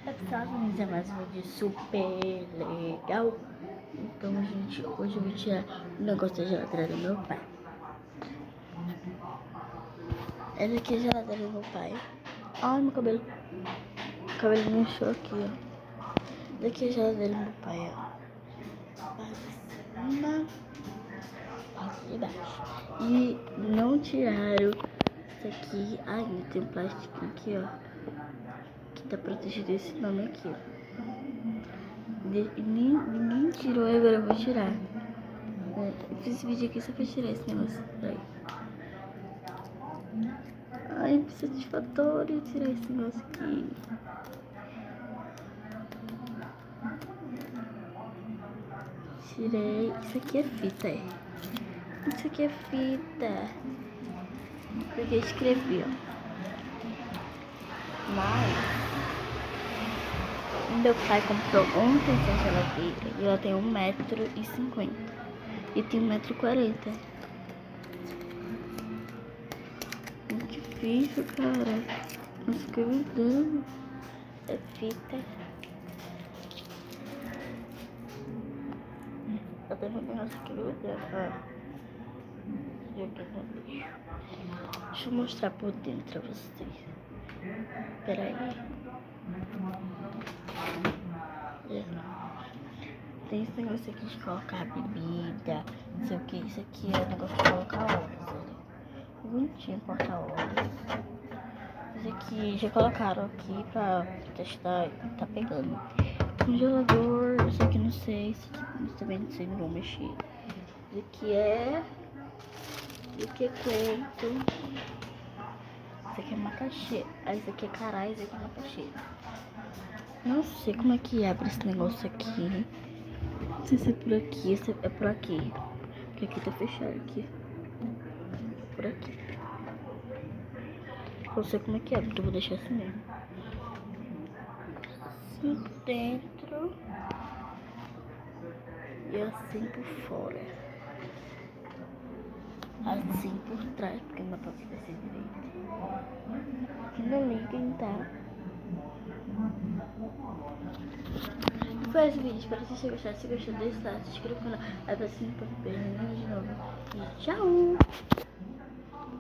É pessoal, gente, é mais um vídeo super legal. Então, gente, hoje eu vou tirar o negócio da geladeira do meu pai. Essa aqui é a geladeira do meu pai. Ai, meu cabelo. O cabelo me inchou aqui, ó. Essa aqui é a geladeira do meu pai, ó. Parte de cima, parte de baixo. E não tiraram isso aqui ainda. Tem um plástico aqui, ó, que tá protegido esse nome aqui, ó. Ninguém tirou e agora eu vou tirar. Eu fiz esse vídeo aqui só pra tirar esse negócio. Peraí. Ai, precisa de satisfatório tirar esse negócio aqui. Tirei. Isso aqui é fita, é. Isso aqui é fita. Porque eu escrevi, ó. Mas meu pai comprou ontem essa geladeira e ela tem 1,50 m. E tem 1,40 m. Muito difícil, cara. Não fica grudando. É fita. Eu tenho um negócio aqui grudando, ó. Deixa eu mostrar por dentro pra vocês. Pera aí. Tem esse negócio aqui de colocar bebida, não sei o que. Isso aqui é o negócio de colocar óleos. Bonitinho, porta-óleos. Esse aqui já colocaram aqui pra testar, tá pegando. Congelador, esse aqui não sei, esse aqui também não sei, não vou mexer. Esse aqui é quento. Esse aqui é macaxê. Esse aqui é caralho, esse aqui é macaxê. Não sei como é que abre esse negócio aqui. Não sei se é por aqui, esse é por aqui. Porque aqui tá fechado aqui. Por aqui. Não sei como é que abre, então eu vou deixar assim mesmo. Assim por dentro. E assim por fora. Assim por trás, porque não dá pra ver assim direito. Aqui não liguem, tá? Foi esse vídeo, espero que vocês tenham gostado. Se gostou, deixa o like, se inscreva no canal, vai pra cima pra ver de novo. E tchau!